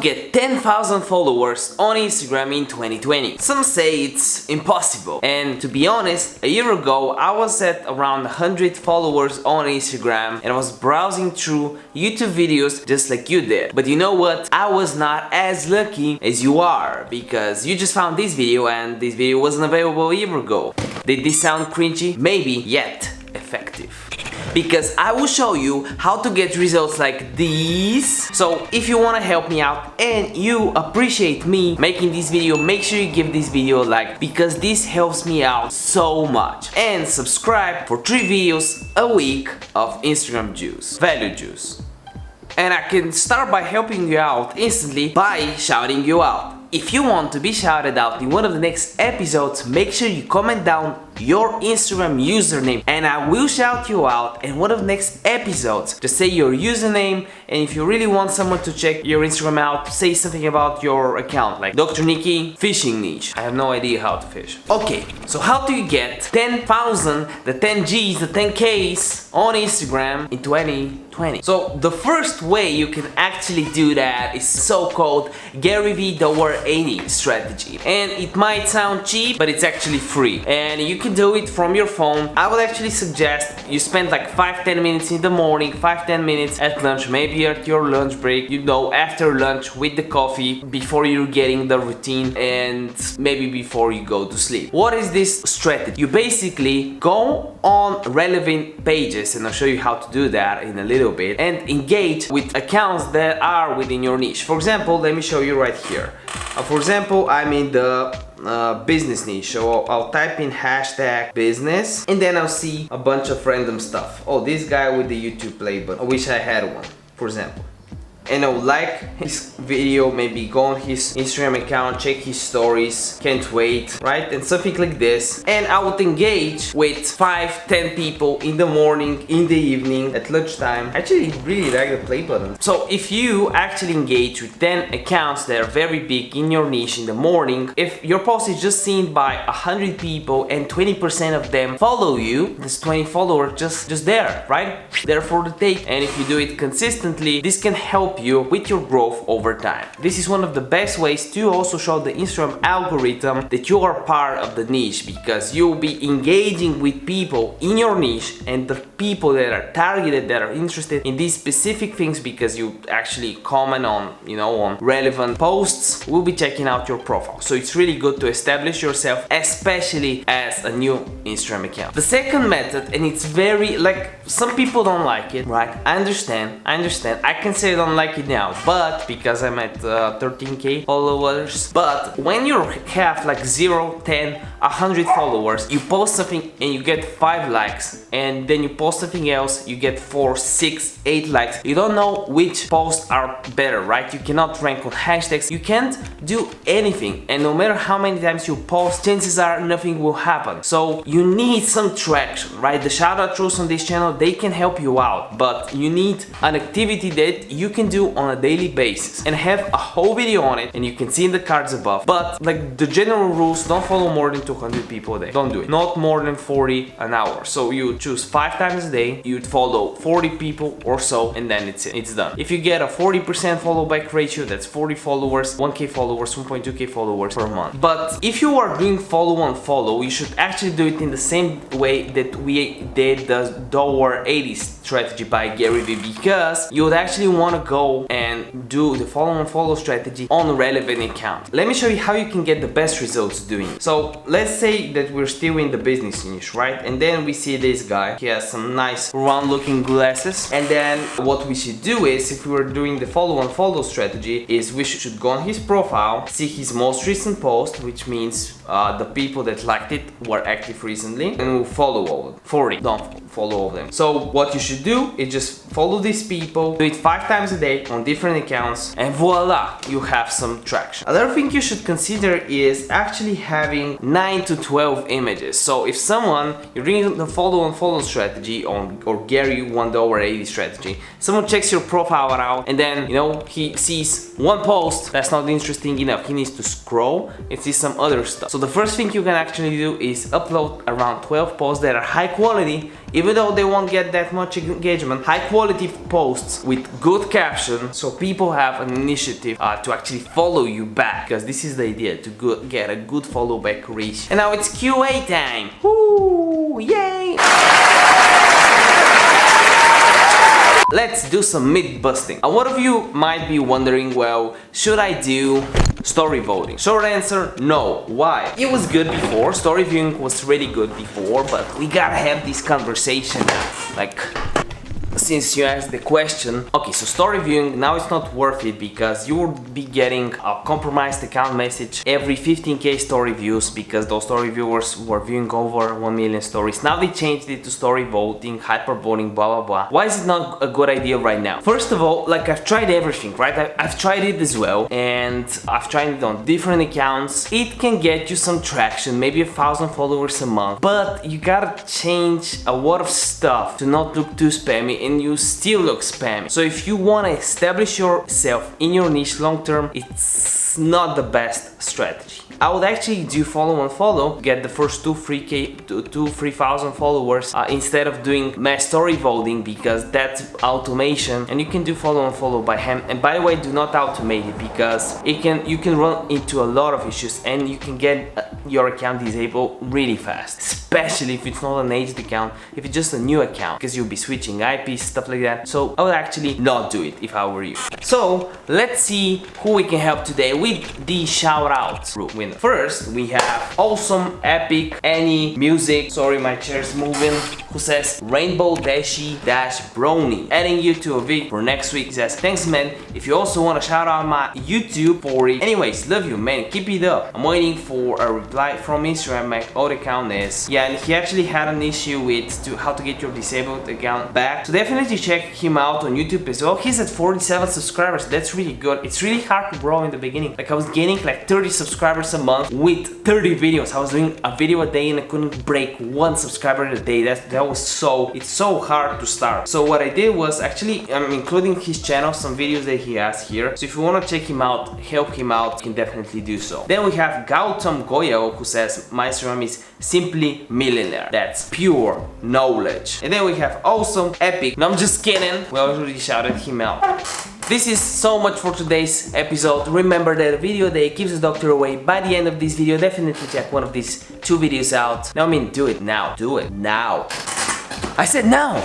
get 10,000 followers on Instagram in 2020. Some say it's impossible, and to be honest, a year ago I was at around 100 followers on Instagram and I was browsing through YouTube videos just like you did. But you know what? I was not as lucky as you are, because you just found this video and this video wasn't available a year ago. Did this sound cringy? Maybe, yet effective. Because I will show you how to get results like these. So if you want to help me out and you appreciate me making this video, make sure you give this video a like, because this helps me out so much. And subscribe for 3 videos a week of Instagram juice, value juice. And I can start by helping you out instantly by shouting you out. If you want to be shouted out in one of the next episodes, make sure you comment down your Instagram username and I will shout you out in one of the next episodes. Just say your username, and if you really want someone to check your Instagram out, say something about your account, like Dr. Niki fishing niche. I have no idea how to fish. Okay, so how do you get 10,000, the 10 Gs, the 10 Ks on Instagram in 2020? So the first way you can actually do that is so-called Gary V $80 strategy. And it might sound cheap, but it's actually free. And you can do it from your phone. I would actually suggest you spend like 5-10 minutes in the morning, 5-10 minutes at lunch, maybe at your lunch break, you know, after lunch with the coffee, before you're getting the routine, and maybe before you go to sleep. What is this strategy? You basically go on relevant pages, and I'll show you how to do that in a little bit, and engage with accounts that are within your niche. For example, let me show you right here. For example, I'm in the business niche, so I'll type in hashtag business and then I'll see a bunch of random stuff. Oh, this guy with the YouTube play button, I wish I had one, for example. And I'll like his video, maybe go on his Instagram account, check his stories, can't wait, right? And something like this. And I would engage with 5-10 people in the morning, in the evening, at lunchtime. I actually really like the play button. So if you actually engage with 10 accounts that are very big in your niche in the morning, if your post is just seen by 100 people and 20% of them follow you, this 20 followers just there, right? There for the take. And if you do it consistently, this can help you with your growth over time. This is one of the best ways to also show the Instagram algorithm that you are part of the niche, because you'll be engaging with people in your niche, and the people that are targeted, that are interested in these specific things because you actually comment on, you know, on relevant posts, will be checking out your profile. So it's really good to establish yourself, especially as a new Instagram account. The second method, and it's very, like, some people don't like it, right? I understand. I can say I don't like it now, but because I'm at 13k followers. But when you have like 0, 10, 100 followers, you post something and you get 5 likes, and then you post something else, you get 4, 6, 8 likes. You don't know which posts are better, right? You cannot rank on hashtags, you can't do anything, and no matter how many times you post, chances are nothing will happen. So you need some traction, right? The shoutout rules on this channel, they can help you out, but you need an activity that you can do on a daily basis, and have a whole video on it, and you can see in the cards above. But like the general rules, don't follow more than 200 people a day. Don't do it. Not more than 40 an hour. So you choose 5 times a day, you'd follow 40 people or so, and then it's it. It's done. If you get a 40% follow back ratio, that's 40 followers, 1k followers, 1.2k followers per month. But if you are doing follow on follow, you should actually do it in the same way that we did the $80 strategy by Gary V, because you would actually want to go and do the follow on follow strategy on a relevant account. Let me show you how you can get the best results doing it. So let's say that we're still in the business niche, right? And then we see this guy, he has some nice round looking glasses, and then what we should do is, if we were doing the follow on follow strategy, is we should go on his profile, see his most recent post, which means the people that liked it were active recently, and we'll follow all of them. 40, don't follow all of them. So what you should do is just follow these people, do it 5 times a day on different accounts, and voila, you have some traction. Another thing you should consider is actually having 9 to 12 images. So if someone, you're doing the follow on follow strategy on, or Gary $80 strategy, someone checks your profile out, and then, you know, he sees one post that's not interesting enough, he needs to scroll and see some other stuff. So the first thing you can actually do is upload around 12 posts that are high quality even though they won't get that much engagement, high quality posts with good caption, so people have an initiative to actually follow you back, because this is the idea, to get a good follow back ratio. And now it's QA time. Woo! Yay! Let's do some myth busting. A lot of you might be wondering, well, should I do story voting? Short answer, no. Why? It was good before, story viewing was really good before, but we gotta have this conversation now. Like, since you asked the question, okay, so story viewing, now it's not worth it because you will be getting a compromised account message every 15k story views, because those story viewers were viewing over 1 million stories. Now they changed it to story voting, hyper voting, blah blah blah. Why is it not a good idea right now? First of all, like, I've tried everything, right? I've tried it as well, and I've tried it on different accounts. It can get you some traction, maybe 1,000 followers a month, but you gotta change a lot of stuff to not look too spammy, and you still look spammy. So if you want to establish yourself in your niche long term, it's not the best strategy. I would actually do follow and follow, get the first 3,000 followers instead of doing mass story voting, because that's automation, and you can do follow and follow by hand. And by the way, do not automate it, because you can run into a lot of issues, and you can get your account disabled really fast, especially if it's not an aged account, if it's just a new account, because you'll be switching IPs, stuff like that. So I would actually not do it if I were you. So let's see who we can help today with the shoutouts winner. First, we have awesome, epic, any music, sorry my chair's moving, who says Rainbow Dashy Dash Brony, adding you to a video for next week. He says, thanks man, if you also want to shout out my YouTube for it. Anyways, love you man, keep it up. I'm waiting for a reply from Instagram. My old account is, yeah, and he actually had an issue with how to get your disabled account back, so definitely check him out on YouTube as well. He's at 47 subscribers, that's really good. It's really hard to grow in the beginning. Like, I was gaining like 30 subscribers a month with 30 videos. I was doing a video a day and I couldn't break 1 subscriber a day. It's so hard to start. So what I did was, actually, I'm including his channel, some videos that he has here. So if you want to check him out, help him out, you can definitely do so. Then we have Gautam Goyal, who says, my Instagram is simply millionaire. That's pure knowledge. And then we have awesome, epic, no, I'm just kidding, we already shouted him out. This is so much for today's episode. Remember that a video that keeps the doctor away. By the end of this video, definitely check one of these 2 videos out. No, I mean, do it now. Do it now. I said now!